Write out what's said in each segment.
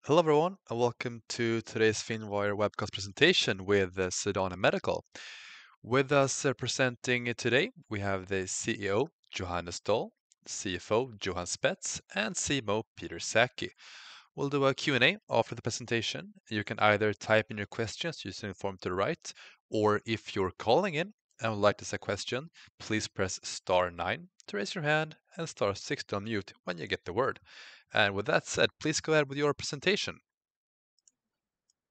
Hello, everyone, and welcome to today's Finwire webcast presentation with Sedana Medical. With us presenting today, we have the CEO, Johannes Doll, CFO, Johan Spetz, and CMO, Peter Sackey. We'll do a Q&A after the presentation. You can either type in your questions using the form to the right, or if you're calling in and would like to ask a question, please press star 9 to raise your hand and star 6 to unmute when you get the word. And with that said, please go ahead with your presentation.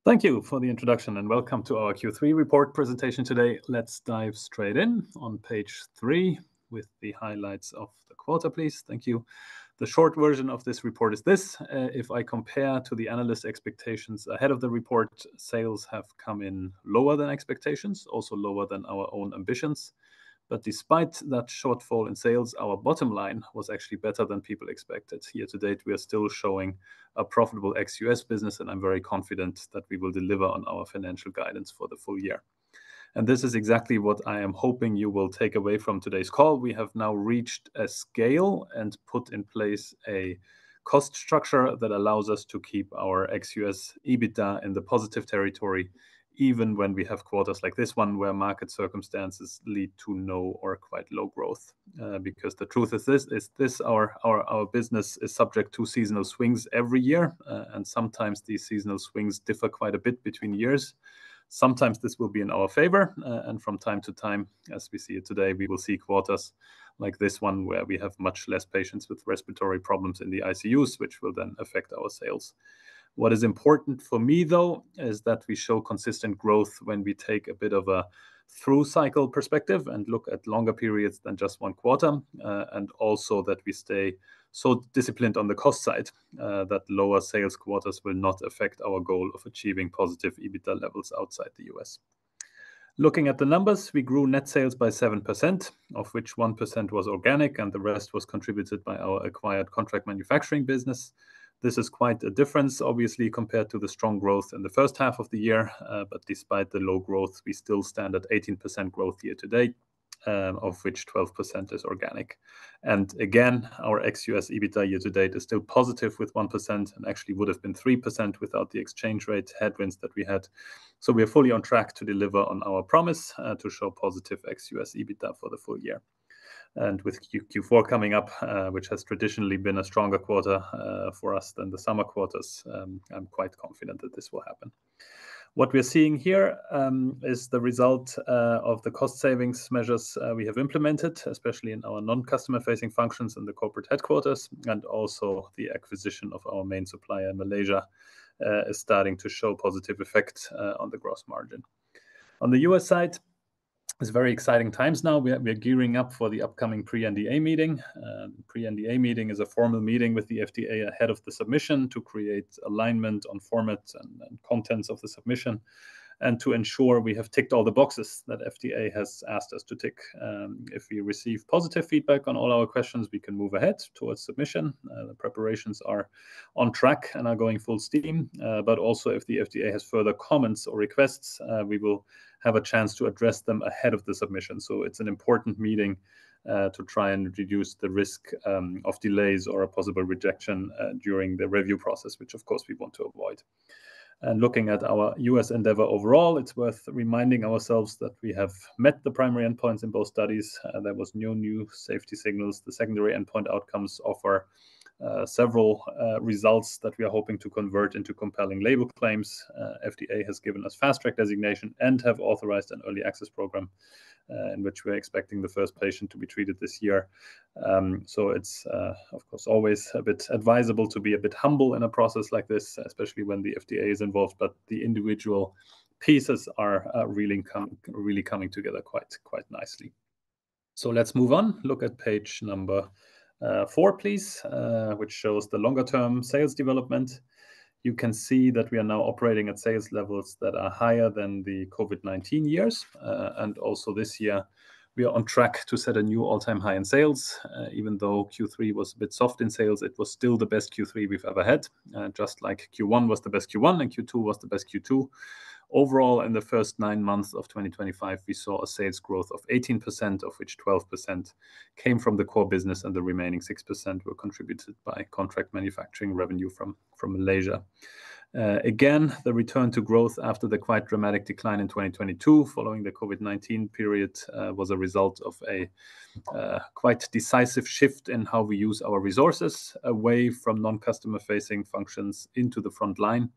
Thank you for the introduction and welcome to our Q3 report presentation today. Let's dive straight in on page 3 with the highlights of the quarter, please. Thank you. The short version of this report is this. If I compare to the analyst expectations ahead of the report, sales have come in lower than expectations, also lower than our own ambitions. But despite that shortfall in sales, our bottom line was actually better than people expected. Year to date, we are still showing a profitable ex-US business, and I'm very confident that we will deliver on our financial guidance for the full year. And this is exactly what I am hoping you will take away from today's call. We have now reached a scale and put in place a cost structure that allows us to keep our ex-US EBITDA in the positive territory, even when we have quarters like this one where market circumstances lead to no or quite low growth. Because the truth is our business is subject to seasonal swings every year, and sometimes these seasonal swings differ quite a bit between years. Sometimes this will be in our favor, and from time to time, as we see it today, we will see quarters like this one where we have much less patients with respiratory problems in the ICUs, which will then affect our sales. What is important for me, though, is that we show consistent growth when we take a bit of a through cycle perspective and look at longer periods than just one quarter, and also that we stay so disciplined on the cost side that lower sales quarters will not affect our goal of achieving positive EBITDA levels outside the US. Looking at the numbers, we grew net sales by 7%, of which 1% was organic and the rest was contributed by our acquired contract manufacturing business. This is quite a difference, obviously, compared to the strong growth in the first half of the year. But despite the low growth, we still stand at 18% growth year to date, of which 12% is organic. And again, our ex-US EBITDA year to date is still positive with 1% and actually would have been 3% without the exchange rate headwinds that we had. So we are fully on track to deliver on our promise to show positive ex-US EBITDA for the full year. And with Q4 coming up, which has traditionally been a stronger quarter for us than the summer quarters, I'm quite confident that this will happen. What we're seeing here is the result of the cost savings measures we have implemented, especially in our non-customer facing functions in the corporate headquarters, and also the acquisition of our main supplier in Malaysia is starting to show positive effect on the gross margin. On the US side, it's very exciting times now. We're gearing up for the upcoming pre-NDA meeting. Pre-NDA meeting is a formal meeting with the FDA ahead of the submission to create alignment on formats and contents of the submission, and to ensure we have ticked all the boxes that FDA has asked us to tick. If we receive positive feedback on all our questions, we can move ahead towards submission. The preparations are on track and are going full steam. But also if the FDA has further comments or requests, we will have a chance to address them ahead of the submission. So it's an important meeting to try and reduce the risk of delays or a possible rejection during the review process, which of course we want to avoid. And looking at our US endeavor overall, it's worth reminding ourselves that we have met the primary endpoints in both studies. There was no new safety signals. The secondary endpoint outcomes offer several results that we are hoping to convert into compelling label claims. FDA has given us fast track designation and have authorized an early access program in which we're expecting the first patient to be treated this year. So it's, of course, always a bit advisable to be a bit humble in a process like this, especially when the FDA is involved, but the individual pieces are really coming together quite nicely. So let's move on. Look at page number 4, please, which shows the longer term sales development. You can see that we are now operating at sales levels that are higher than the COVID-19 years. And also this year, we are on track to set a new all-time high in sales. Even though Q3 was a bit soft in sales, it was still the best Q3 we've ever had. Just like Q1 was the best Q1 and Q2 was the best Q2. Overall, in the first 9 months of 2025, we saw a sales growth of 18%, of which 12% came from the core business, and the remaining 6% were contributed by contract manufacturing revenue from Malaysia. Again, the return to growth after the quite dramatic decline in 2022 following the COVID-19 period was a result of a quite decisive shift in how we use our resources away from non-customer facing functions into the front line.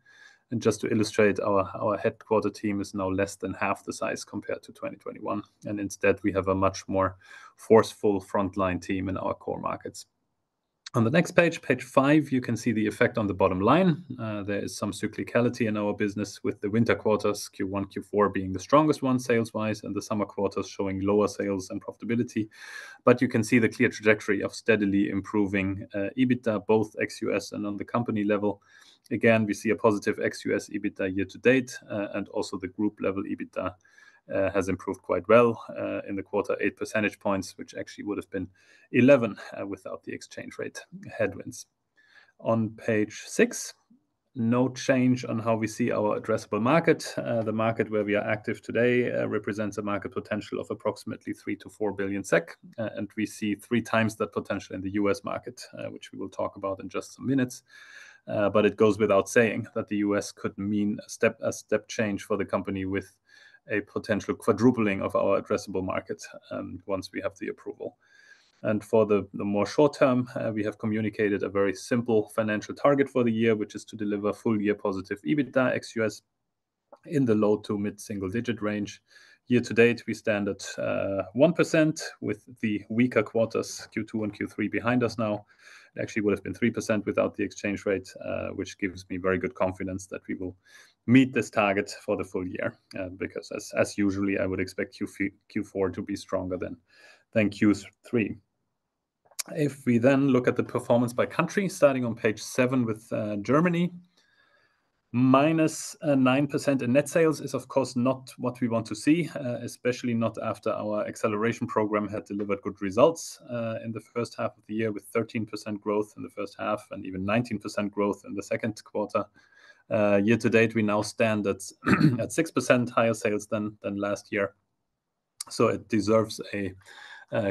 And just to illustrate, our headquarter team is now less than half the size compared to 2021. And instead, we have a much more forceful frontline team in our core markets. On the next page, page 5, you can see the effect on the bottom line. There is some cyclicality in our business, with the winter quarters, Q1, Q4 being the strongest one sales-wise, and the summer quarters showing lower sales and profitability. But you can see the clear trajectory of steadily improving EBITDA, both ex-US and on the company level. Again, we see a positive ex-US EBITDA year to date, and also the group level EBITDA has improved quite well in the quarter, 8 percentage points, which actually would have been 11 without the exchange rate headwinds. On page 6, no change on how we see our addressable market. The market where we are active today represents a market potential of approximately 3 to 4 billion SEK, and we see 3 times that potential in the US market, which we will talk about in just some minutes. But it goes without saying that the US could mean a step change for the company, with a potential quadrupling of our addressable market once we have the approval. And for the more short term, we have communicated a very simple financial target for the year, which is to deliver full year positive EBITDA ex-US in the low to mid single digit range. Year to date, we stand at 1%, with the weaker quarters Q2 and Q3 behind us now. It actually would have been 3% without the exchange rate, which gives me very good confidence that we will meet this target for the full year, because as usually, I would expect Q4 to be stronger than Q3. If we then look at the performance by country, starting on page 7 with Germany, minus 9% in net sales is, of course, not what we want to see, especially not after our acceleration program had delivered good results in the first half of the year, with 13% growth in the first half and even 19% growth in the second quarter. Year to date, we now stand at 6% higher sales than last year. So it deserves a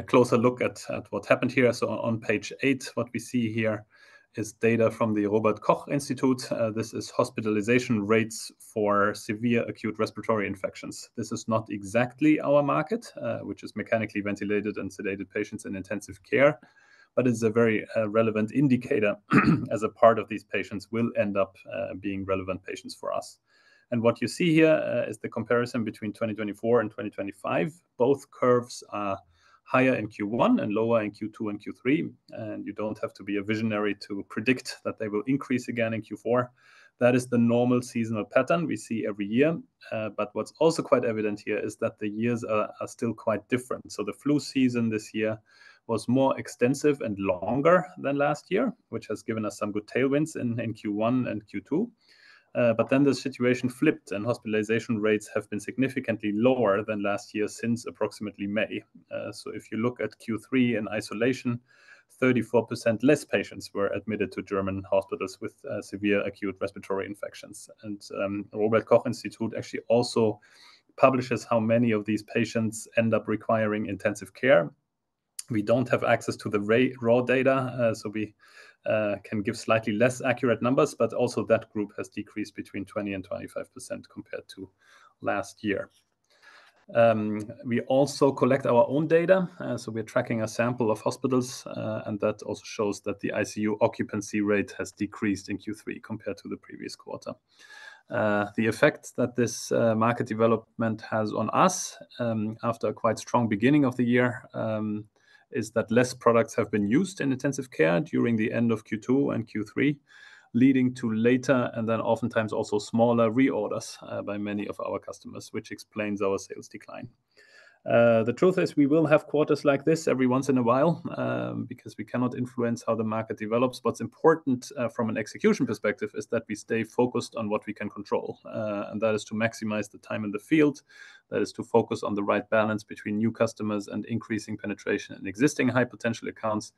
closer look at what happened here. So on page 8, what we see here is data from the Robert Koch Institute. This is hospitalization rates for severe acute respiratory infections. This is not exactly our market, which is mechanically ventilated and sedated patients in intensive care, but it's a very relevant indicator as a part of these patients will end up being relevant patients for us. And what you see here is the comparison between 2024 and 2025. Both curves are higher in Q1 and lower in Q2 and Q3, and you don't have to be a visionary to predict that they will increase again in Q4. That is the normal seasonal pattern we see every year. But what's also quite evident here is that the years are still quite different. So the flu season this year was more extensive and longer than last year, which has given us some good tailwinds in Q1 and Q2. But then the situation flipped, and hospitalization rates have been significantly lower than last year since approximately May. So if you look at Q3 in isolation, 34% less patients were admitted to German hospitals with severe acute respiratory infections. And Robert Koch Institute actually also publishes how many of these patients end up requiring intensive care. We don't have access to the raw data, so we can give slightly less accurate numbers, but also that group has decreased between 20 and 25% compared to last year. We also collect our own data, so we're tracking a sample of hospitals, and that also shows that the ICU occupancy rate has decreased in Q3 compared to the previous quarter. The effect that this market development has on us after a quite strong beginning of the year is that less products have been used in intensive care during the end of Q2 and Q3, leading to later and then oftentimes also smaller reorders by many of our customers, which explains our sales decline. The truth is we will have quarters like this every once in a while because we cannot influence how the market develops. What's important from an execution perspective is that we stay focused on what we can control, and that is to maximize the time in the field, That is to focus on the right balance between new customers and increasing penetration in existing high potential accounts.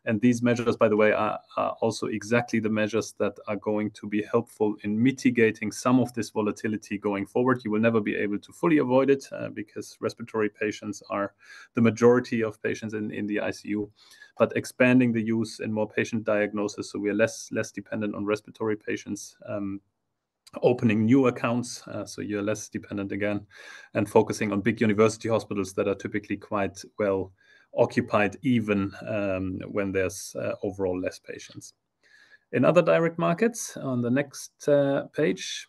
And these measures, by the way, are also exactly the measures that are going to be helpful in mitigating some of this volatility going forward. You will never be able to fully avoid it because respiratory patients are the majority of patients in the ICU. But expanding the use in more patient diagnosis, so we are less dependent on respiratory patients, opening new accounts, so you're less dependent again, and focusing on big university hospitals that are typically quite well occupied even when there's overall less patients. In other direct markets, on the next page,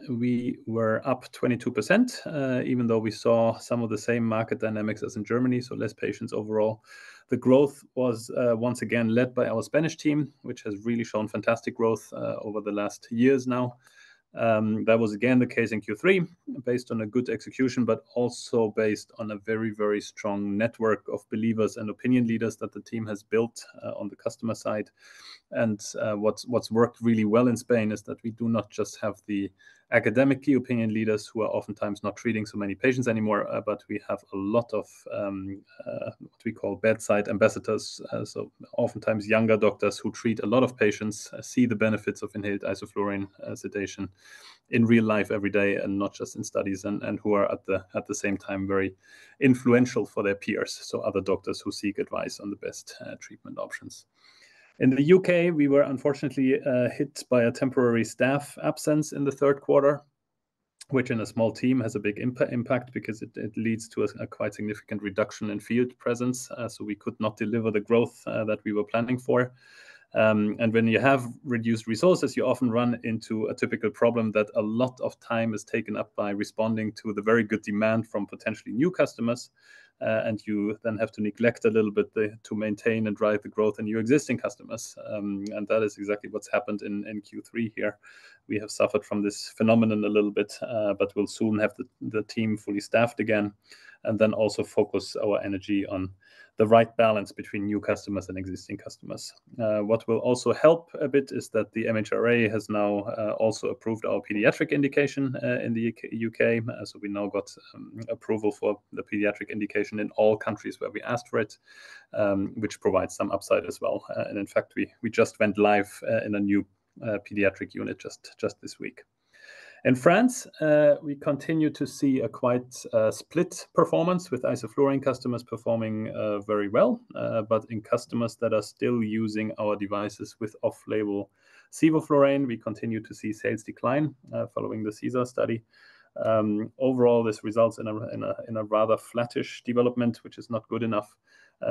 we were up 22%, even though we saw some of the same market dynamics as in Germany, so less patients overall. The growth was once again led by our Spanish team, which has really shown fantastic growth over the last years now. That was again the case in Q3, based on a good execution, but also based on a very, very strong network of believers and opinion leaders that the team has built on the customer side. And what's worked really well in Spain is that we do not just have the academic key opinion leaders who are oftentimes not treating so many patients anymore, but we have a lot of what we call bedside ambassadors. So oftentimes younger doctors who treat a lot of patients, see the benefits of inhaled isoflurane sedation in real life every day and not just in studies, and who are at the same time very influential for their peers. So other doctors who seek advice on the best treatment options. In the UK, we were unfortunately hit by a temporary staff absence in the third quarter, which in a small team has a big impact because it leads to a quite significant reduction in field presence. So we could not deliver the growth that we were planning for. And when you have reduced resources, you often run into a typical problem that a lot of time is taken up by responding to the very good demand from potentially new customers. And you then have to neglect a little bit to maintain and drive the growth in your existing customers. And that is exactly what's happened in Q3 here. We have suffered from this phenomenon a little bit, but we'll soon have the team fully staffed again, and then also focus our energy on the right balance between new customers and existing customers. What will also help a bit is that the MHRA has now also approved our pediatric indication in the UK. So we now got approval for the pediatric indication in all countries where we asked for it, which provides some upside as well. And in fact, we just went live in a new pediatric unit just this week. In France, we continue to see a quite split performance, with isoflurane customers performing very well, but in customers that are still using our devices with off-label sevoflurane, we continue to see sales decline following the CESAR study. Overall, this results in a rather flattish development, which is not good enough.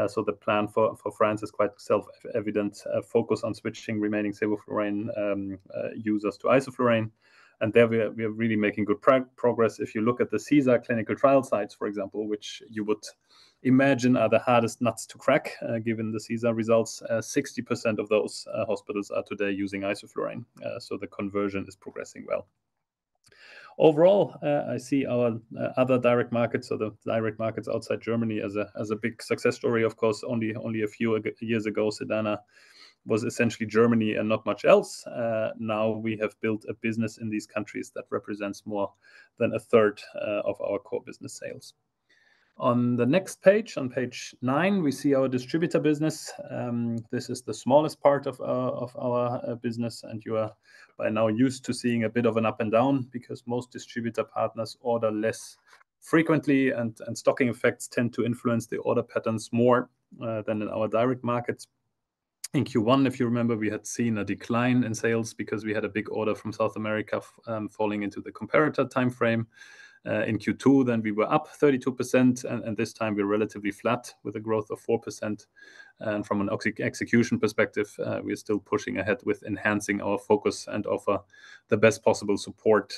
So the plan for France is quite self-evident: focus on switching remaining sevoflurane users to isoflurane. And there we are really making good progress. If you look at the CESAR clinical trial sites, for example, which you would imagine are the hardest nuts to crack, given the CESAR results, 60% of those hospitals are today using isoflurane. So the conversion is progressing well. Overall, I see our other direct markets, so the direct markets outside Germany, as a big success story. Of course, only a few years ago, Sedana was essentially Germany and not much else. Now we have built a business in these countries that represents more than a third of our core business sales. On the next page, on page 9, we see our distributor business. This is the smallest part of our business, and you are by now used to seeing a bit of an up and down because most distributor partners order less frequently, and stocking effects tend to influence the order patterns more than in our direct markets. In Q1, if you remember, we had seen a decline in sales because we had a big order from South America falling into the comparator timeframe. In Q2, then we were up 32%, and this time we're relatively flat with a growth of 4%. And from an execution perspective, we're still pushing ahead with enhancing our focus and offer the best possible support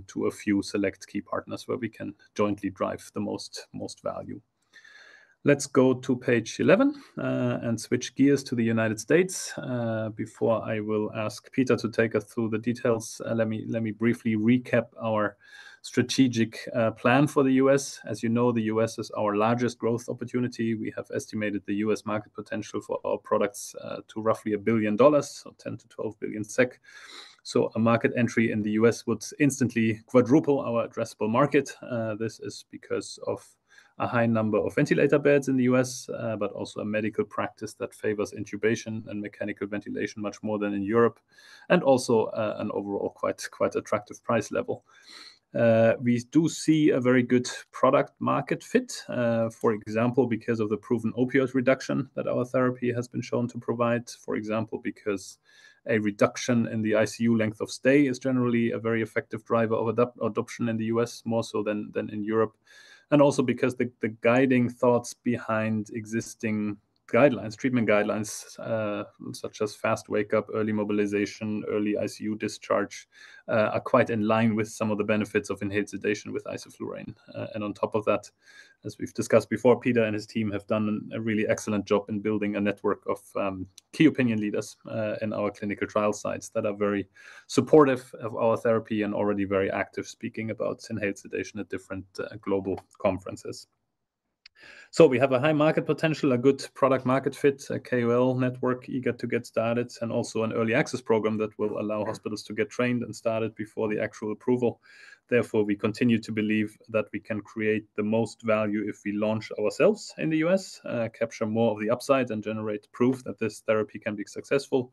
to a few select key partners where we can jointly drive the most value. Let's go to page 11 and switch gears to the United States. Before I will ask Peter to take us through the details, let me briefly recap our strategic plan for the US. As you know, the US is our largest growth opportunity. We have estimated the US market potential for our products to roughly $1 billion, so 10 to 12 billion SEK. So a market entry in the US would instantly quadruple our addressable market. This is because of a high number of ventilator beds in the US, but also a medical practice that favors intubation and mechanical ventilation much more than in Europe, and also an overall quite attractive price level. We do see a very good product market fit, for example, because of the proven opioid reduction that our therapy has been shown to provide. For example, because a reduction in the ICU length of stay is generally a very effective driver of adoption in the US, more so than in Europe. And also because the guiding thoughts behind existing guidelines, treatment guidelines, such as fast wake-up, early mobilization, early ICU discharge, are quite in line with some of the benefits of inhaled sedation with isoflurane. And on top of that, as we've discussed before, Peter and his team have done a really excellent job in building a network of key opinion leaders in our clinical trial sites that are very supportive of our therapy and already very active speaking about inhaled sedation at different global conferences. So we have a high market potential, a good product market fit, a KOL network eager to get started, and also an early access program that will allow hospitals to get trained and started before the actual approval. Therefore, we continue to believe that we can create the most value if we launch ourselves in the US, capture more of the upside, and generate proof that this therapy can be successful,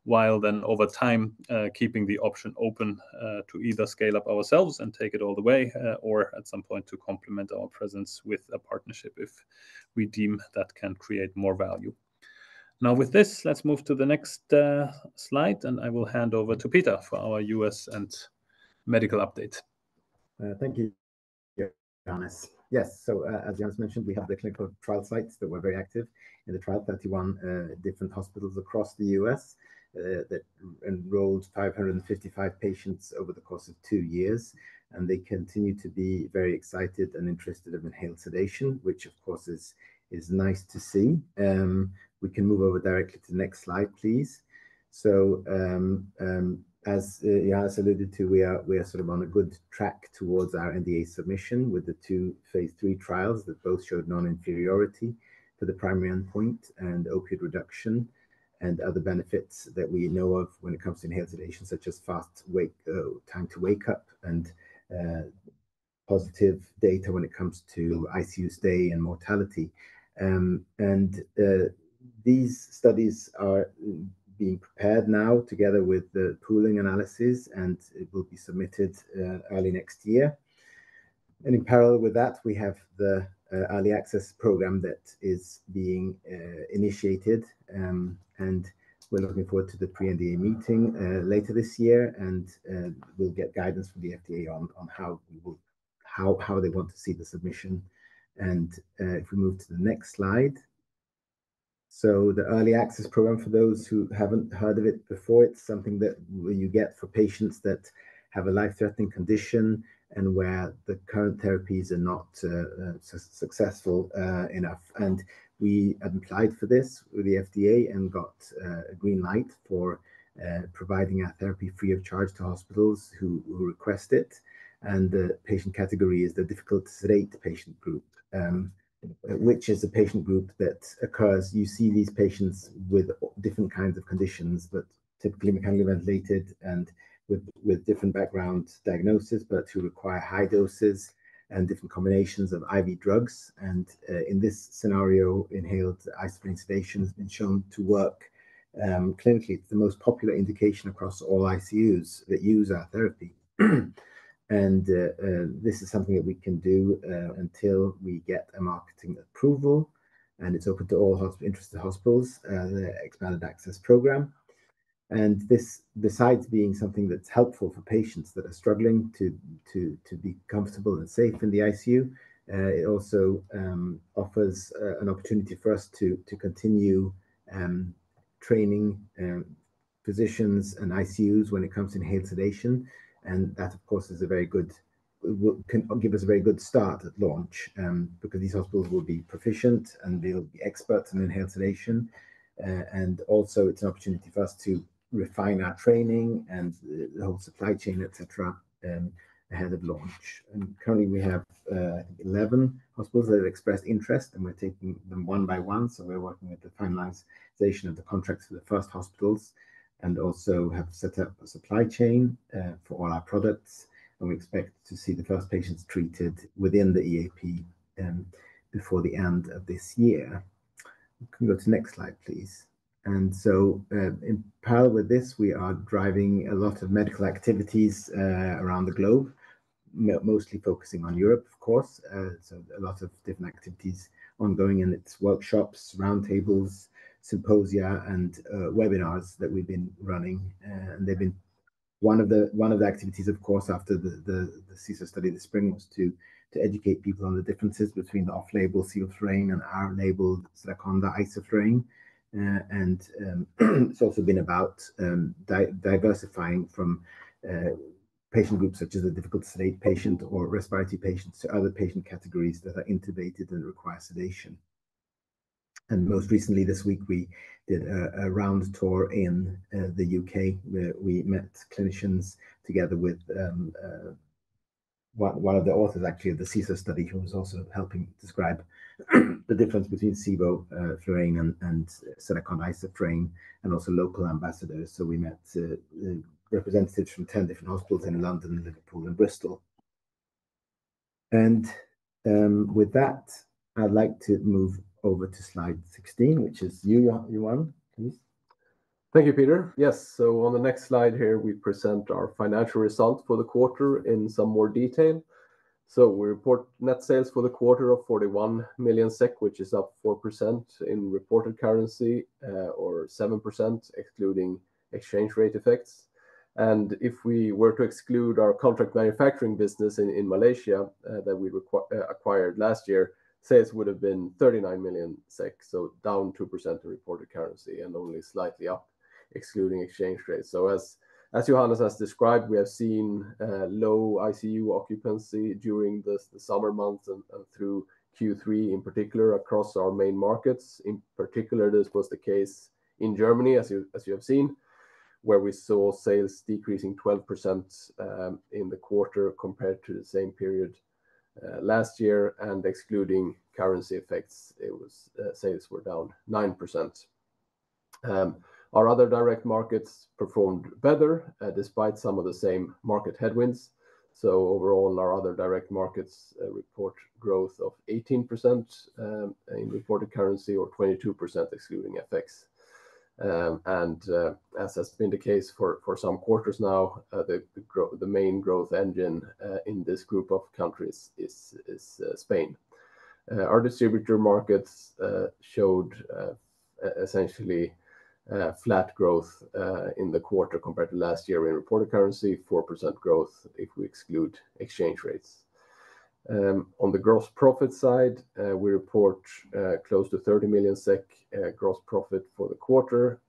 while then over time keeping the option open to either scale up ourselves and take it all the way, or at some point to complement our presence with a partnership if we deem that can create more value. Now with this, let's move to the next slide, and I will hand over to Peter for our US and medical update. Thank you, Johannes. Yes, so as Johannes mentioned, we have the clinical trial sites that were very active in the trial, 31 different hospitals across the US. That enrolled 555 patients over the course of 2 years, and they continue to be very excited and interested in inhaled sedation, which of course is nice to see. We can move over directly to the next slide, please. So as Johannes alluded to, we are sort of on a good track towards our NDA submission with the 2 phase 3 trials that both showed non-inferiority for the primary endpoint and opioid reduction, and other benefits that we know of when it comes to inhaled sedation, such as fast time to wake up, and positive data when it comes to ICU stay and mortality. These studies are being prepared now together with the pooling analysis, and it will be submitted early next year. And in parallel with that, we have the early access program that is being initiated, and we're looking forward to the pre-NDA meeting later this year, and we'll get guidance from the FDA on how they want to see the submission. And if we move to the next slide. So the early access program, for those who haven't heard of it before, it's something that you get for patients that have a life-threatening condition and where the current therapies are not successful enough. And we applied for this with the FDA and got a green light for providing our therapy free of charge to hospitals who request it. And the patient category is the difficult to sedate patient group, which is a patient group that occurs. You see these patients with different kinds of conditions, but typically mechanically ventilated and with different background diagnosis, but who require high doses and different combinations of IV drugs. And in this scenario, inhaled isoflurane sedation has been shown to work clinically. It's the most popular indication across all ICUs that use our therapy. And this is something that we can do until we get a marketing approval, and it's open to all interested hospitals, the expanded access program. And this, besides being something that's helpful for patients that are struggling to be comfortable and safe in the ICU, it also offers an opportunity for us to continue training physicians and ICUs when it comes to inhaled sedation. And that, of course, is can give us a very good start at launch, because these hospitals will be proficient and they'll be experts in inhaled sedation. And also it's an opportunity for us to refine our training and the whole supply chain, etc., ahead of launch. And currently we have I think 11 hospitals that have expressed interest, and we're taking them one by one. So we're working with the finalization of the contracts for the first hospitals, and also have set up a supply chain for all our products. And we expect to see the first patients treated within the EAP before the end of this year. We can go to the next slide, please. And so in parallel with this, we are driving a lot of medical activities around the globe, mostly focusing on Europe, of course. So a lot of different activities ongoing in its workshops, roundtables, symposia, and webinars that we've been running. And they've been one of the activities, of course, after the CSER study this spring was to educate people on the differences between the off-label sevoflurane and our labeled Sedaconda isoflurane. And it's also been about diversifying from patient groups such as the difficult to sedate patient or respiratory patients to other patient categories that are intubated and require sedation. And most recently this week, we did a round tour in the UK, where we met clinicians together with one of the authors, actually, of the CSER study, who was also helping describe the difference between sevoflurane and Sedaconda isoflurane, and also local ambassadors. So we met representatives from 10 different hospitals in London, Liverpool, and Bristol. And with that, I'd like to move over to slide 16, which is you, Johan, please. Thank you, Peter. Yes, so on the next slide here, we present our financial result for the quarter in some more detail. So we report net sales for the quarter of 41 million SEK, which is up 4% in reported currency, or 7% excluding exchange rate effects. And if we were to exclude our contract manufacturing business in Malaysia that we acquired last year, sales would have been 39 million SEK, so down 2% in reported currency and only slightly up excluding exchange rates. So as Johannes has described, we have seen low ICU occupancy during the summer months and through Q3 in particular across our main markets. In particular, this was the case in Germany, as you have seen, where we saw sales decreasing 12% in the quarter compared to the same period last year, and excluding currency effects, sales were down 9%. Our other direct markets performed better despite some of the same market headwinds. So overall, our other direct markets report growth of 18% in reported currency, or 22% excluding FX. As has been the case for some quarters now, the main growth engine in this group of countries is Spain. Our distributor markets showed essentially flat growth in the quarter compared to last year in reported currency, 4% growth if we exclude exchange rates. On the gross profit side, we report close to 30 million SEK gross profit for the quarter,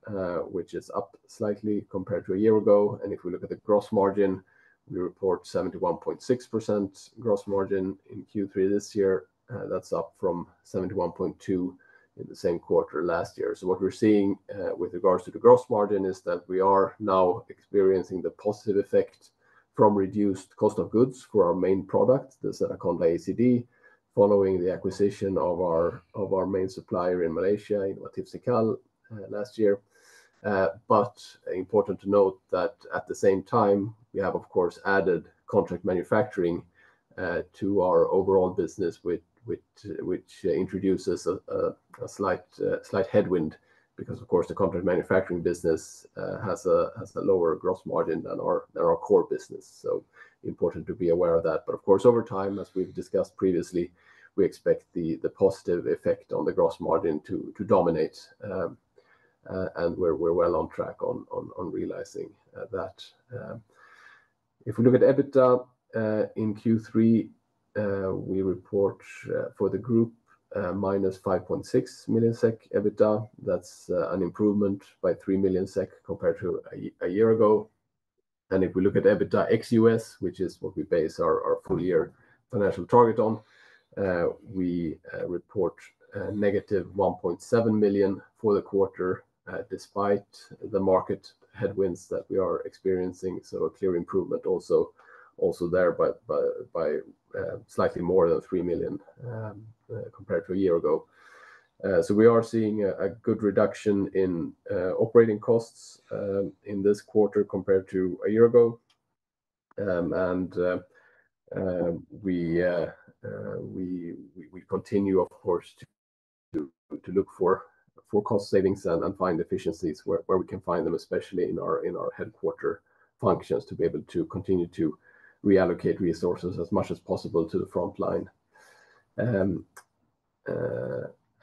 which is up slightly compared to a year ago. And if we look at the gross margin, we report 71.6% gross margin in Q3 this year. That's up from 71.2% in the same quarter last year. So what we're seeing with regards to the gross margin is that we are now experiencing the positive effect from reduced cost of goods for our main product, the Sedaconda ACD, following the acquisition of our main supplier in Malaysia, Unauthorized, last year. But important to note that at the same time, we have, of course, added contract manufacturing to our overall business, which introduces a slight headwind, because of course the contract manufacturing business has a lower gross margin than our core business. So important to be aware of that. But of course, over time, as we've discussed previously, we expect the positive effect on the gross margin to dominate, and we're well on track on realizing that. If we look at EBITDA in Q3, we report for the group minus 5.6 million SEK EBITDA. That's an improvement by 3 million SEK compared to a year ago. And if we look at EBITDA ex-US, which is what we base our full year financial target on, we report negative 1.7 million for the quarter, despite the market headwinds that we are experiencing. So a clear improvement also there by slightly more than 3 million compared to a year ago. So we are seeing a good reduction in operating costs in this quarter compared to a year ago. We continue, of course, to look for cost savings and find efficiencies where we can find them, especially in our headquarter functions, to be able to continue to reallocate resources as much as possible to the front line.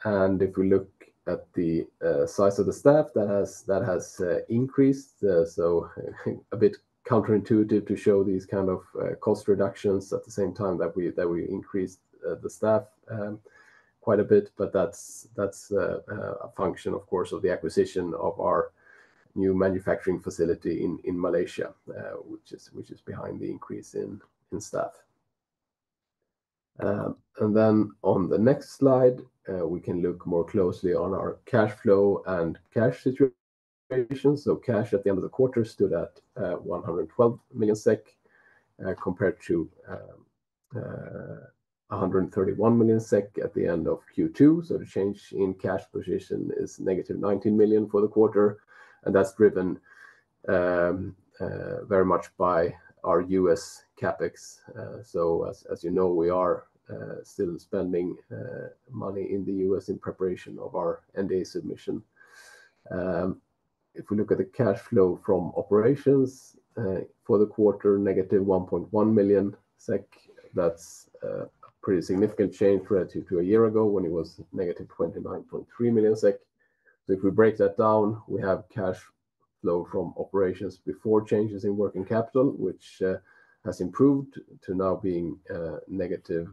And if we look at the size of the staff, that has increased. So a bit counterintuitive to show these kind of cost reductions at the same time that we increased the staff quite a bit, but that's a function, of course, of the acquisition of our new manufacturing facility in Malaysia, which is behind the increase in staff. And then on the next slide, we can look more closely on our cash flow and cash situation. So cash at the end of the quarter stood at 112 million SEK compared to 131 million SEK at the end of Q2. So the change in cash position is negative 19 million for the quarter, and that's driven very much by our US capex. So as you know, we are still spending money in the US in preparation of our NDA submission. If we look at the cash flow from operations for the quarter, negative 1.1 million SEK, that's a pretty significant change relative to a year ago when it was negative 29.3 million SEK. So if we break that down, we have cash flow from operations before changes in working capital, which has improved to now being negative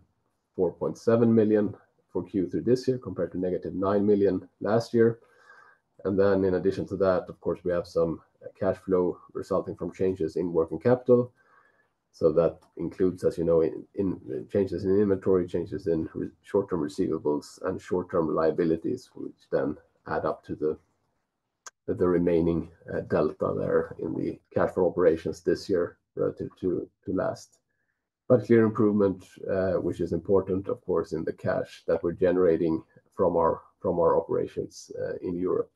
4.7 million for Q3 this year compared to negative 9 million last year. And then in addition to that, of course, we have some cash flow resulting from changes in working capital. So that includes, as you know, in changes in inventory, changes in short-term receivables and short-term liabilities, which then add up to the remaining delta there in the cash flow operations this year relative to last. But clear improvement, which is important, of course, in the cash that we're generating from our operations in Europe.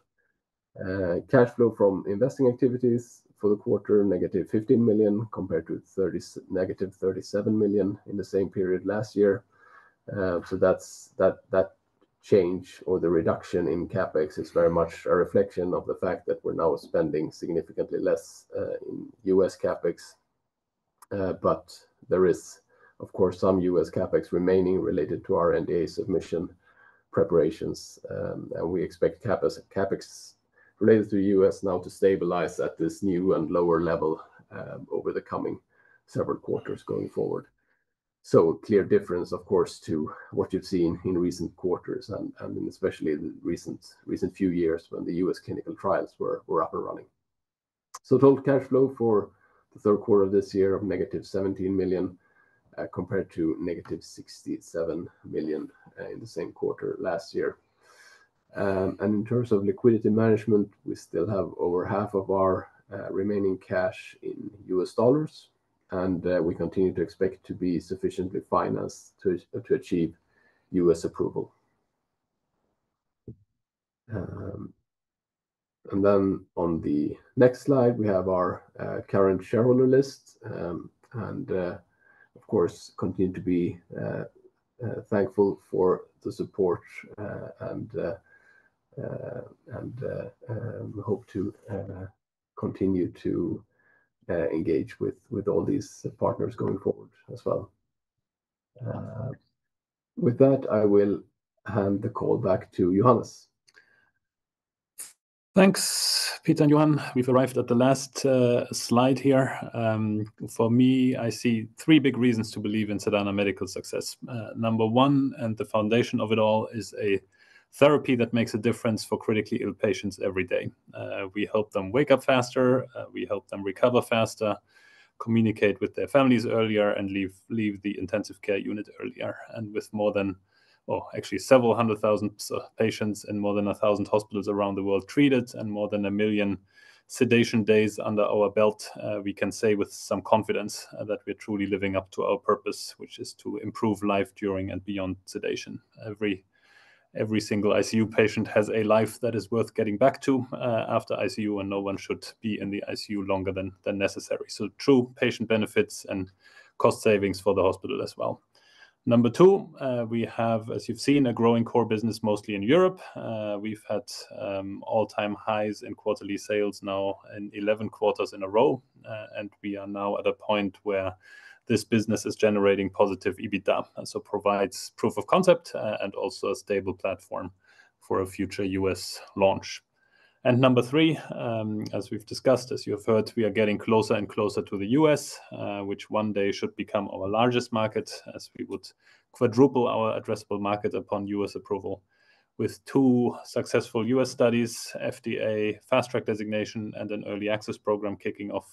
Cash flow from investing activities for the quarter, negative 15 million compared to negative 37 million in the same period last year. So that change or the reduction in capex is very much a reflection of the fact that we're now spending significantly less in US capex. But there is, of course, some US capex remaining related to our NDA submission preparations. And we expect capex related to the US now to stabilize at this new and lower level over the coming several quarters going forward. So clear difference, of course, to what you've seen in recent quarters and especially the recent few years when the US clinical trials were up and running. So total cash flow for the third quarter of this year of negative 17 million compared to negative 67 million in the same quarter last year. And in terms of liquidity management, we still have over half of our remaining cash in US dollars, and we continue to expect to be sufficiently financed to achieve US approval. And then on the next slide, we have our current shareholder list, and of course, continue to be thankful for the support and hope to continue to engage with all these partners going forward as well. With that, I will hand the call back to Johannes. Thanks, Peter and Johan. We've arrived at the last slide here. For me, I see three big reasons to believe in Sedana Medical's success. Number one, and the foundation of it all, is a therapy that makes a difference for critically ill patients every day. We help them wake up faster, we help them recover faster, communicate with their families earlier, and leave the intensive care unit earlier. And with more than, actually several 100,000 patients in more than 1,000 hospitals around the world treated and more than 1 million sedation days under our belt, we can say with some confidence that we're truly living up to our purpose, which is to improve life during and beyond sedation. every single ICU patient has a life that is worth getting back to after ICU, and no one should be in the ICU longer than necessary. So true patient benefits and cost savings for the hospital as well. Number two, we have, as you've seen, a growing core business mostly in Europe. We've had all-time highs in quarterly sales now in 11 quarters in a row, and we are now at a point where this business is generating positive EBITDA, and so provides proof of concept and also a stable platform for a future US launch. And number three, as we've discussed, as you have heard, we are getting closer and closer to the US, which one day should become our largest market, as we would quadruple our addressable market upon US approval. With 2 successful US studies, FDA fast track designation, and an early access program kicking off,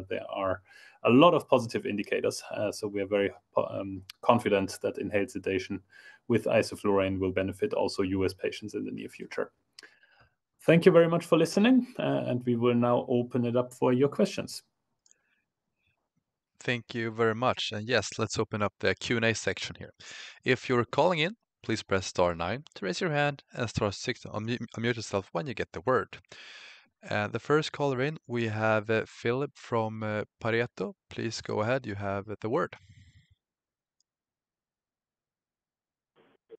there are a lot of positive indicators. So we are very confident that inhaled sedation with isoflurane will benefit also US patients in the near future. Thank you very much for listening, and we will now open it up for your questions. Thank you very much. And yes, let's open up the Q&A section here. If you're calling in, please press star 9 to raise your hand and star 6 to unmute yourself when you get the word. The first caller in, we have Philip from Pareto. Please go ahead. You have the word.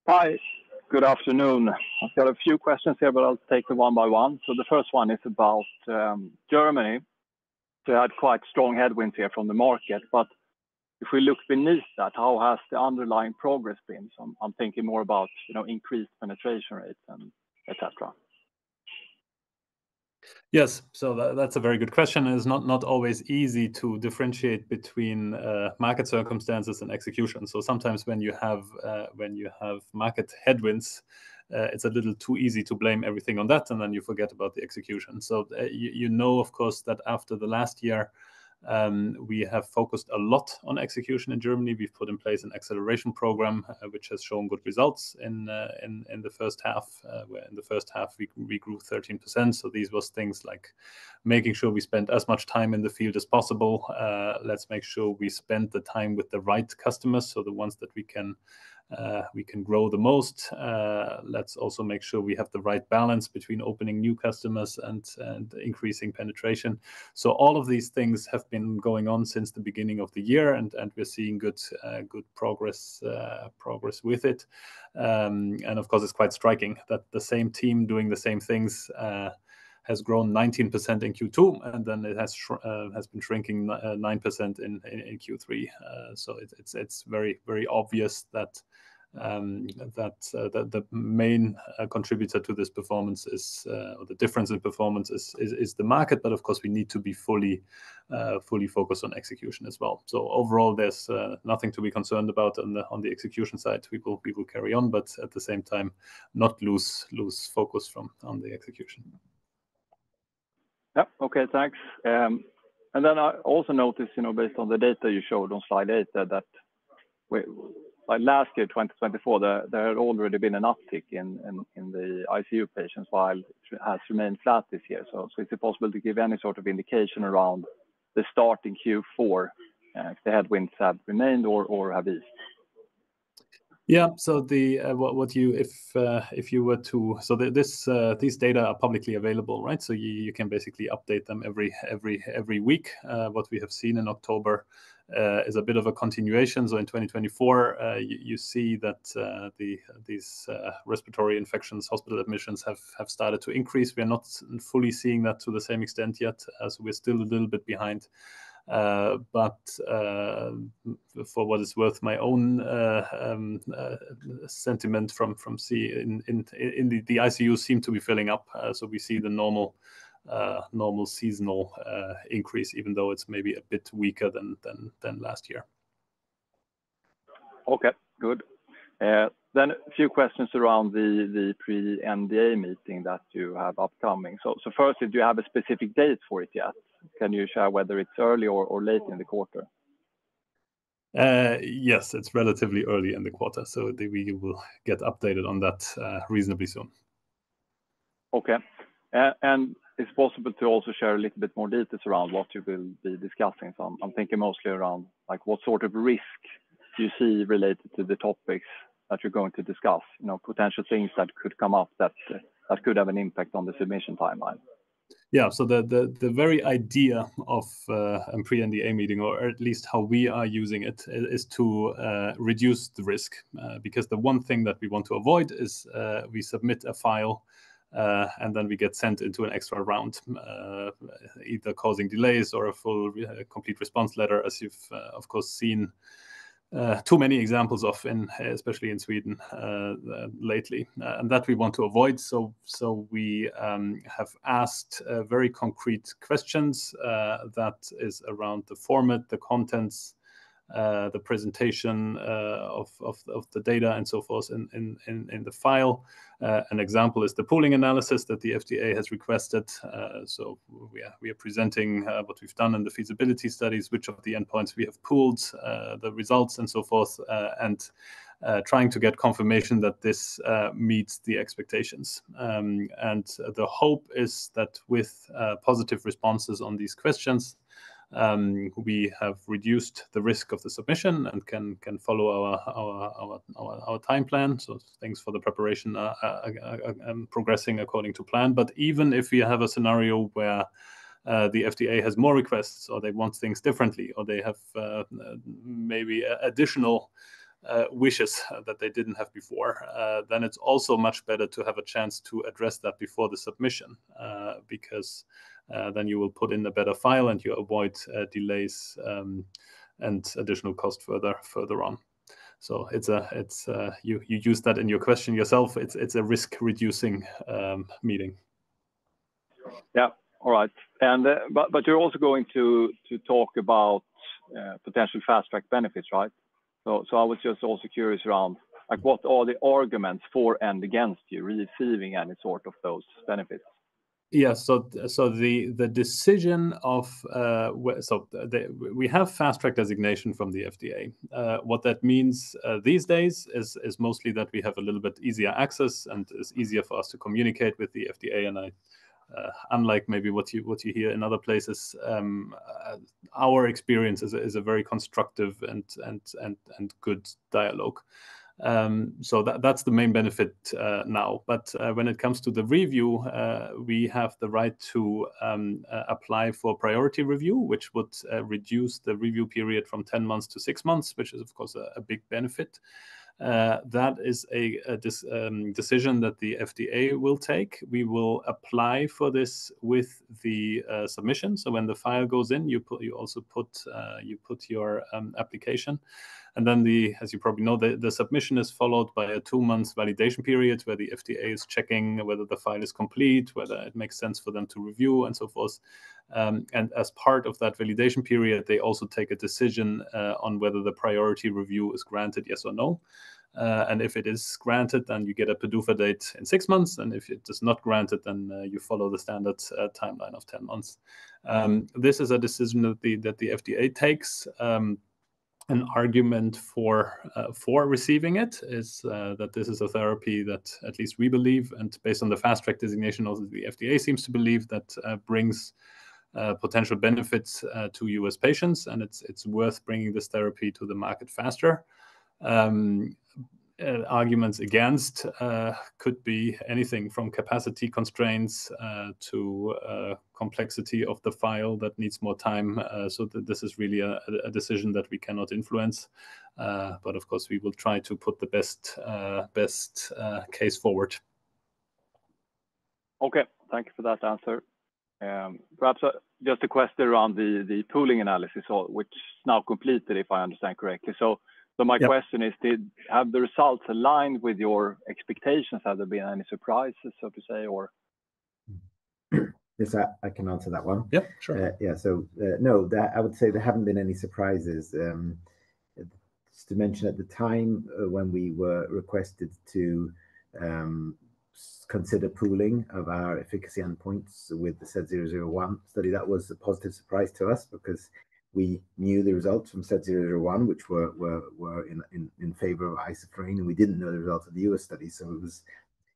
Hi, good afternoon. I've got a few questions here, but I'll take them one by one. So the first one is about Germany. So you had quite strong headwinds here from the market, but if we look beneath that, how has the underlying progress been? So I'm thinking more about, increased penetration rates and etc. Yes, so that's a very good question. It's not always easy to differentiate between market circumstances and execution. So sometimes when you have market headwinds, it's a little too easy to blame everything on that, and then you forget about the execution. So of course, that after the last year, we have focused a lot on execution in Germany. We've put in place an acceleration program, which has shown good results in the first half, where in the first half we grew 13%. So these was things like making sure we spend as much time in the field as possible. Let's make sure we spend the time with the right customers, so the ones that we can grow the most. Let's also make sure we have the right balance between opening new customers and increasing penetration. So all of these things have been going on since the beginning of the year, and we're seeing good progress with it. And of course, it's quite striking that the same team doing the same things has grown 19% in Q2, and then it has been shrinking 9% in Q3. So it's very, very obvious that the main contributor to this performance is, or the difference in performance is the market. But of course, we need to be fully focused on execution as well. So overall, there's nothing to be concerned about on the execution side. We will carry on, but at the same time, not lose focus on the execution. Yeah. Okay. Thanks. And then I also noticed, based on the data you showed on slide 8, that like last year, 2024, there had already been an uptick in the ICU patients, while it has remained flat this year. So is it possible to give any sort of indication around the start in Q4, if the headwinds have remained or have eased? Yeah. So these data are publicly available, right? So you can basically update them every week. What we have seen in October is a bit of a continuation. So in 2024, you see that these respiratory infections, hospital admissions have started to increase. We are not fully seeing that to the same extent yet, so we're still a little bit behind. But for what it's worth, my own sentiment from the ICU seem to be filling up. So we see the normal seasonal increase, even though it's maybe a bit weaker than last year. Okay, good. Then a few questions around the pre-NDA meeting that you have upcoming. So first, do you have a specific date for it yet? Can you share whether it's early or late in the quarter? Yes, it's relatively early in the quarter, so we will get updated on that reasonably soon. Okay. And it's possible to also share a little bit more details around what you will be discussing. So I'm thinking mostly around like what sort of risk you see related to the topics you're going to discuss? Potential things that could come up that could have an impact on the submission timeline. Yeah, so the very idea of a pre-NDA meeting, or at least how we are using it, is to reduce the risk. Because the one thing that we want to avoid is we submit a file and then we get sent into an extra round, either causing delays or a full complete response letter, as you've of course seen too many examples of, especially in Sweden lately, and that we want to avoid. So we have asked very concrete questions that is around the format, the contents, the presentation of the data, and so forth in the file. An example is the pooling analysis that the FDA has requested. So we are presenting what we've done in the feasibility studies, which of the endpoints we have pooled, the results, and so forth, and trying to get confirmation that this meets the expectations. And the hope is that with positive responses on these questions, we have reduced the risk of the submission and can follow our time plan. So things for the preparation are progressing according to plan. But even if we have a scenario where the FDA has more requests, or they want things differently, or they have maybe additional wishes that they didn't have before, then it's also much better to have a chance to address that before the submission, because then you will put in a better file and you avoid delays and additional cost further on. So it's you use that in your question yourself. It's a risk reducing meeting. Yeah. All right. And but you're also going to talk about potential fast track benefits, right? So I was just also curious around, like, what are the arguments for and against you receiving any sort of those benefits? Yeah, so the decision of we have fast track designation from the FDA. What that means these days is mostly that we have a little bit easier access, and it's easier for us to communicate with the FDA. And unlike maybe what you hear in other places, our experience is a very constructive and good dialogue. So that's the main benefit now. But when it comes to the review, we have the right to apply for priority review, which would reduce the review period from 10 months to 6 months, which is, of course, a big benefit. That is a decision that the FDA will take. We will apply for this with the submission. So when the file goes in, you also put your application. And then as you probably know, the submission is followed by a 2-month validation period where the FDA is checking whether the file is complete, whether it makes sense for them to review, and so forth. And as part of that validation period, they also take a decision on whether the priority review is granted, yes or no. And if it is granted, then you get a PDUFA date in 6 months. And if it is not granted, then you follow the standard timeline of 10 months. This is a decision that the FDA takes. An argument for receiving it is that this is a therapy that, at least we believe, and based on the fast track designation, also the FDA seems to believe that brings potential benefits to US patients, and it's worth bringing this therapy to the market faster. Arguments against could be anything from capacity constraints to complexity of the file that needs more time. So this is really a decision that we cannot influence. But of course, we will try to put the best case forward. Okay, thank you for that answer. Perhaps just a question around the pooling analysis, which is now completed, if I understand correctly. So my question is, have the results aligned with your expectations? Have there been any surprises, so to say, or? Yes, I can answer that one. Yeah, sure. No, I would say there haven't been any surprises. Just to mention, at the time when we were requested to consider pooling of our efficacy endpoints with the SED001 study, that was a positive surprise to us, because we knew the results from SED001, which were in favor of isoflurane, and we didn't know the results of the US study. So it was,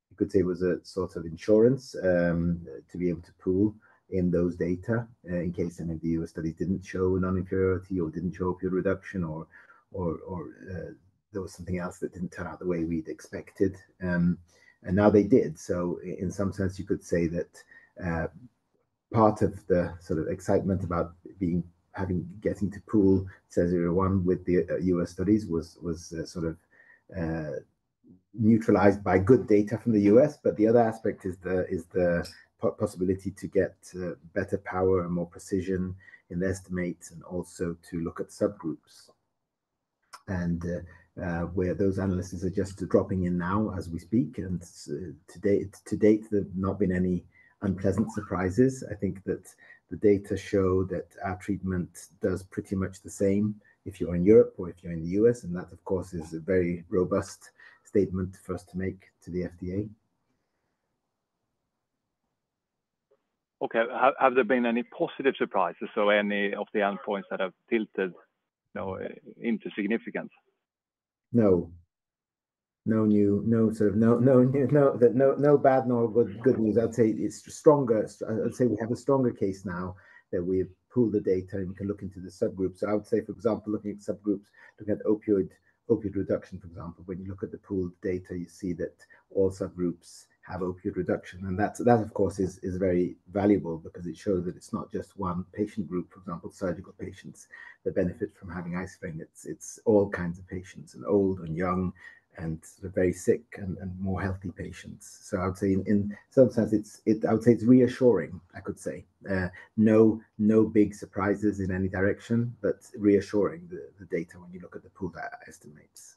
you could say, it was a sort of insurance to be able to pool in those data in case any of the US studies didn't show non-inferiority or didn't show opioid reduction or there was something else that didn't turn out the way we'd expected. And now they did. So in some sense, you could say that part of the sort of excitement about getting to pool CES-01 with the US studies was sort of neutralized by good data from the US. But the other aspect is the possibility to get better power and more precision in the estimates, and also to look at subgroups. And where those analyses are just dropping in now as we speak. And to date, there have not been any unpleasant surprises. I think that the data show that our treatment does pretty much the same if you're in Europe or if you're in the US. And that, of course, is a very robust statement for us to make to the FDA. Okay, have there been any positive surprises, or any of the endpoints that have tilted into significance? No bad nor good news. I'd say it's stronger. I'd say we have a stronger case now that we've pooled the data and we can look into the subgroups. So I would say, for example, looking at subgroups, looking at opioid reduction, for example, when you look at the pooled data, you see that all subgroups have opioid reduction, and that of course is very valuable, because it shows that it's not just one patient group, for example, surgical patients, that benefit from having isoflurane. It's all kinds of patients, and old and young, and very sick and more healthy patients. So I would say in some sense I would say it's reassuring. I could say no big surprises in any direction, but reassuring the data when you look at the pooled estimates.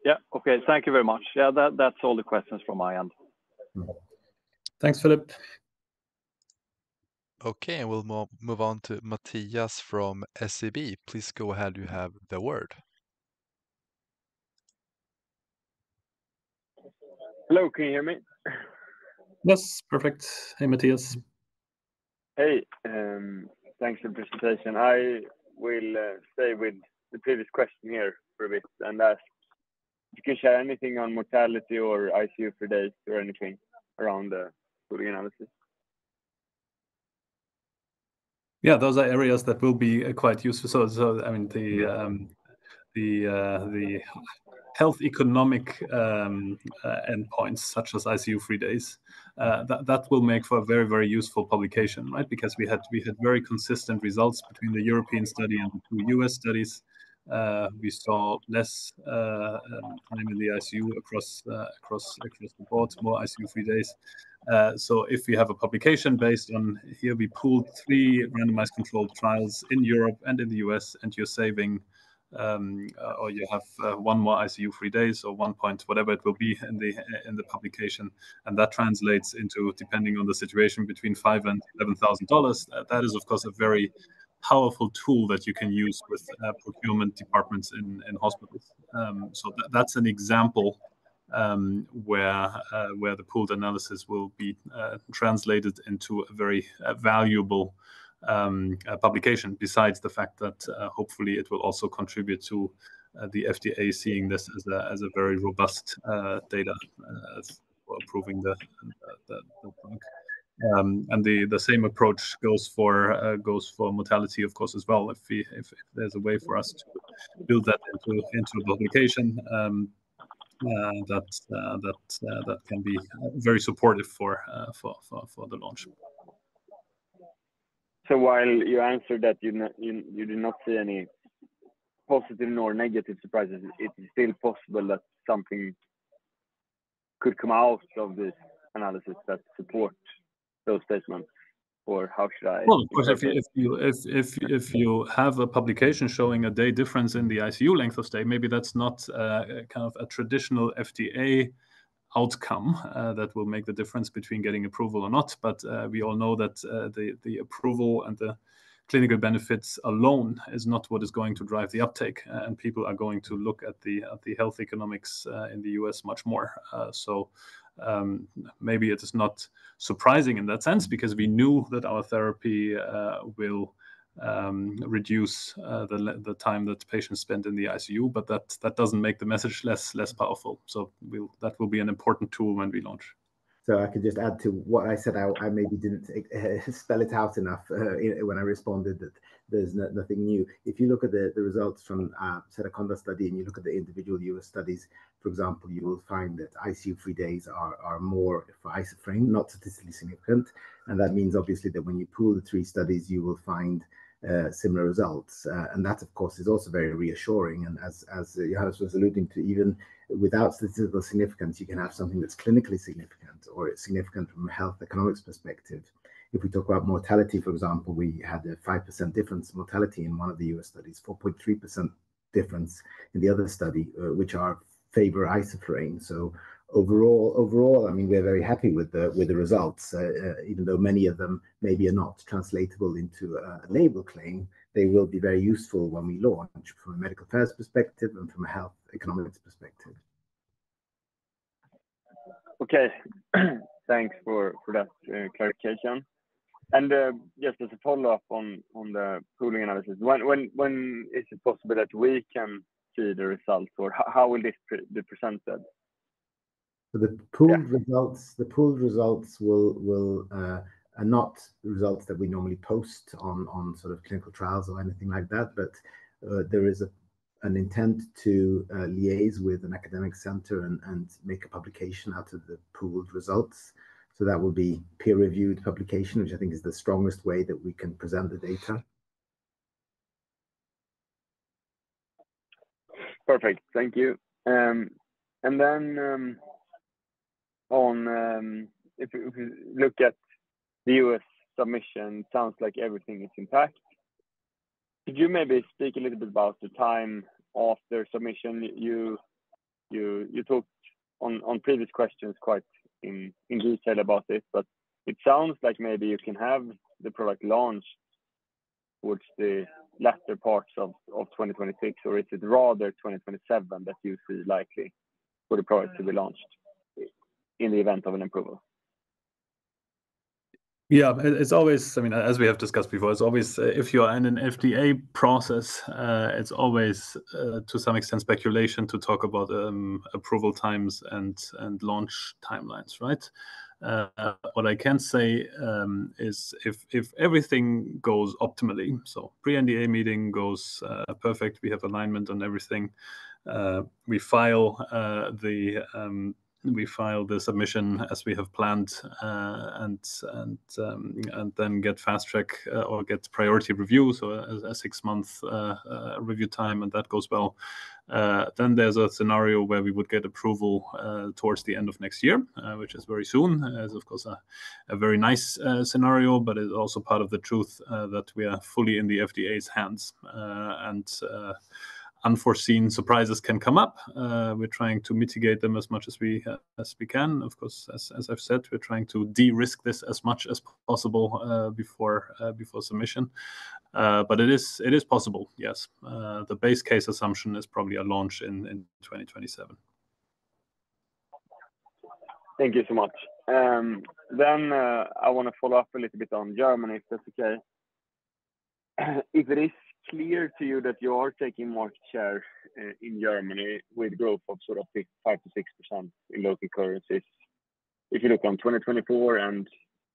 Yeah. Okay. Thank you very much. Yeah, that's all the questions from my end. Thanks, Philip. Okay, and we'll move on to Matthias from SEB. Please go ahead. You have the word. Hello, can you hear me? Yes, perfect. Hey, Matthias. Hey, thanks for the presentation. I will stay with the previous question here for a bit and ask if you can share anything on mortality or ICU for days or anything around the pooling analysis. Yeah, those are areas that will be quite useful. So I mean, the health economic endpoints, such as ICU-free days, that will make for a very, very useful publication, right? Because we had very consistent results between the European study and the two US studies. We saw less time in the ICU across the board, more ICU-free days. So if we have a publication based on, here we pooled 3 randomized controlled trials in Europe and in the US, and you're saving or you have 1 more ICU-free days, or 1 point, whatever it will be in the publication, and that translates into, depending on the situation, between $5,000 and $11,000. That is, of course, a very powerful tool that you can use with procurement departments in hospitals. So that's an example where the pooled analysis will be translated into a very valuable publication, besides the fact that hopefully it will also contribute to the FDA seeing this as a very robust data for approving the drug. And the same approach goes for mortality, of course, as well. If there's a way for us to build that into a publication, that can be very supportive for the launch. So while you answered that you do not see any positive nor negative surprises, it's still possible that something could come out of this analysis that support those statements, or how should I? Well, of course, if you have a publication showing a day difference in the ICU length of stay, maybe that's not kind of a traditional FDA outcome that will make the difference between getting approval or not. But we all know that the approval and the clinical benefits alone is not what is going to drive the uptake, and people are going to look at the health economics in the US much more. So maybe it is not surprising in that sense, because we knew that our therapy will reduce the time that patients spend in the ICU, but that doesn't make the message less powerful. So that will be an important tool when we launch. So I could just add to what I said. I maybe didn't spell it out enough when I responded that there's nothing new. If you look at the results from Sedana study and you look at the individual US studies, for example, you will find that ICU-free days are more for isoflurane, not statistically significant. And that means obviously that when you pool the 3 studies, you will find similar results. And that, of course, is also very reassuring. And as Johannes was alluding to, even without statistical significance, you can have something that's clinically significant or it's significant from a health economics perspective. If we talk about mortality, for example, we had a 5% difference mortality in one of the US studies, 4.3% difference in the other study, which are favor isoflurane. So overall, I mean, we're very happy with the results, even though many of them maybe are not translatable into a label claim. They will be very useful when we launch from a medical affairs perspective and from a health economics perspective. Okay, thanks for that clarification. And just as a follow-up on the pooling analysis, when is it possible that we can see the results, or how will this be presented? So the pooled results will are not results that we normally post on sort of clinical trials or anything like that, but there is an intent to liaise with an academic center and make a publication out of the pooled results. So that will be peer-reviewed publication, which I think is the strongest way that we can present the data. Perfect, thank you. And then if we look at the US submission, sounds like everything is intact. Could you maybe speak a little bit about the time after submission? You talked on previous questions quite in detail about this, but it sounds like maybe you can have the product launched towards the latter parts of 2026, or is it rather 2027 that you see likely for the product to be launched in the event of an approval? Yeah, it's always, I mean, as we have discussed before, it's always, if you're in an FDA process, it's always to some extent speculation to talk about approval times and launch timelines, right? What I can say is if everything goes optimally, so pre-NDA meeting goes perfect, we have alignment on everything, we file the submission as we have planned, and then get fast track or get priority review, so a 6-month review time, and that goes well. Then there's a scenario where we would get approval towards the end of next year, which is very soon. It's of course a very nice scenario, but it's also part of the truth that we are fully in the FDA's hands, and unforeseen surprises can come up. We're trying to mitigate them as much as we can. Of course, as I've said, we're trying to de-risk this as much as possible before submission. But it is possible, yes. The base case assumption is probably a launch in 2027. Thank you so much. Then I want to follow up a little bit on Germany, if that's okay. If it is clear to you that you are taking market share in Germany with growth of sort of 5 to 6% in local currencies, if you look on 2024 and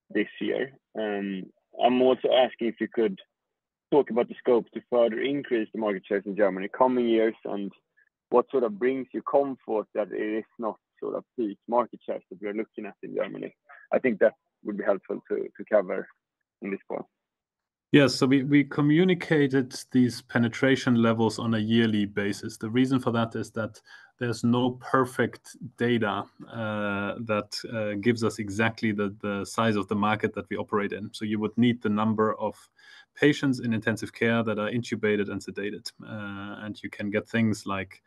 this year, I'm also asking if you could talk about the scope to further increase the market shares in Germany coming years, and what sort of brings you comfort that it is not sort of peak market shares that we're looking at in Germany. I think that would be helpful to cover in this point. Yes, so we communicated these penetration levels on a yearly basis. The reason for that is that there's no perfect data that gives us exactly the size of the market that we operate in. So you would need the number of patients in intensive care that are intubated and sedated. And you can get things like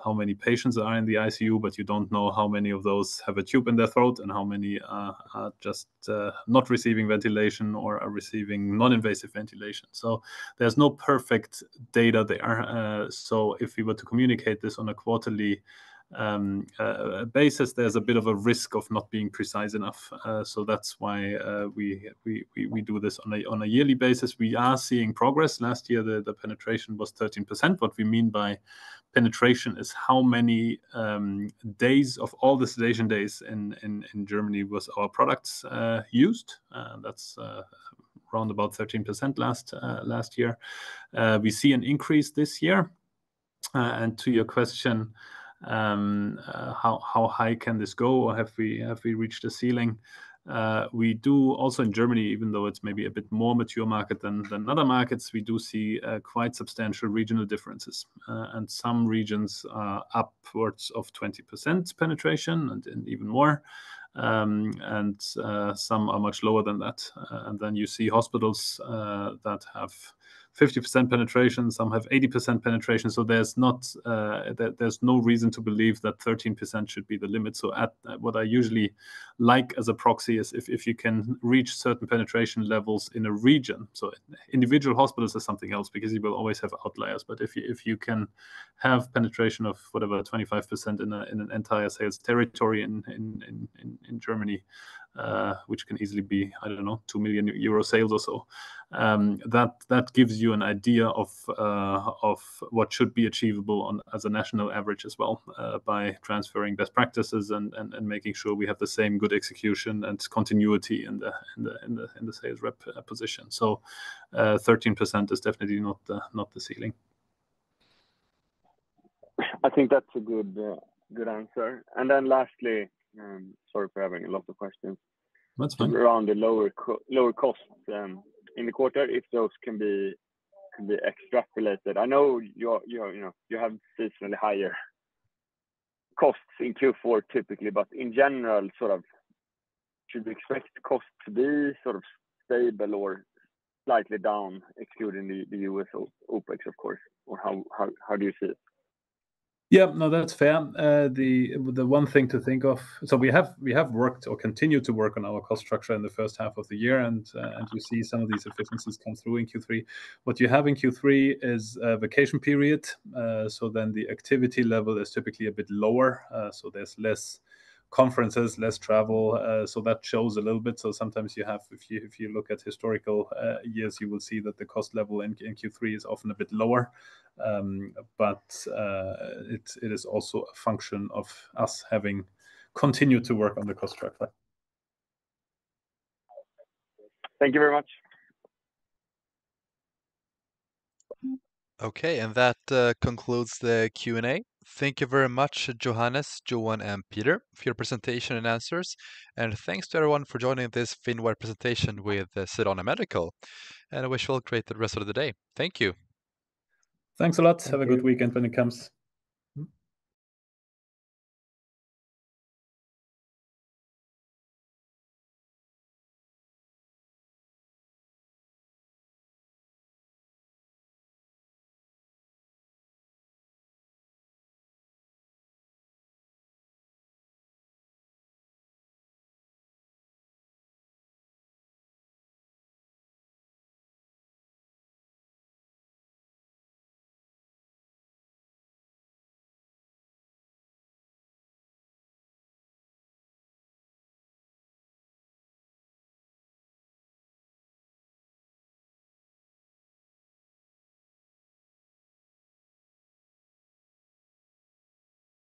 how many patients are in the ICU, but you don't know how many of those have a tube in their throat and how many are just not receiving ventilation or are receiving non-invasive ventilation. So there's no perfect data there. So if we were to communicate this on a quarterly basis, there's a bit of a risk of not being precise enough. So that's why we do this on a yearly basis. We are seeing progress. Last year, the penetration was 13%. What we mean by penetration is how many days of all the sedation days in Germany was our products used. That's around about 13% last year. We see an increase this year. And to your question, how high can this go, or have we reached the ceiling? We do also in Germany, even though it's maybe a bit more mature market than other markets, we do see quite substantial regional differences. And some regions are upwards of 20% penetration and even more. And some are much lower than that. And then you see hospitals that have 50% penetration, some have 80% penetration. So there's no reason to believe that 13% should be the limit. So what I usually like as a proxy is if you can reach certain penetration levels in a region. So individual hospitals is something else, because you will always have outliers. But if you can have penetration of whatever 25% in an entire sales territory in Germany, which can easily be, I don't know, 2 million euro sales or so. That gives you an idea of what should be achievable as a national average as well, by transferring best practices and making sure we have the same good execution and continuity in the sales rep position. So 13% is definitely not the ceiling. I think that's a good answer. And then lastly, sorry for having a lot of questions. That's fine. Around the lower costs in the quarter, if those can be extrapolated. I know you have seasonally higher costs in Q4 typically, but in general, sort of, should we expect costs to be sort of stable or slightly down, excluding the US OPEX, of course, or how do you see it? Yeah, no, that's fair. The one thing to think of, so we have worked or continue to work on our cost structure in the first half of the year, and you see some of these efficiencies come through in Q3. What you have in Q3 is a vacation period, so then the activity level is typically a bit lower, so there's less conferences, less travel, so that shows a little bit. So sometimes you have, if you look at historical years, you will see that the cost level in Q3 is often a bit lower, but it is also a function of us having continued to work on the cost structure. Thank you very much. Okay, and that concludes the Q&A. Thank you very much, Johannes, Johan, and Peter, for your presentation and answers. And thanks to everyone for joining this Finwire presentation with Sedana Medical. And I wish you all a great rest of the day. Thank you. Thanks a lot. Have a good weekend when it comes.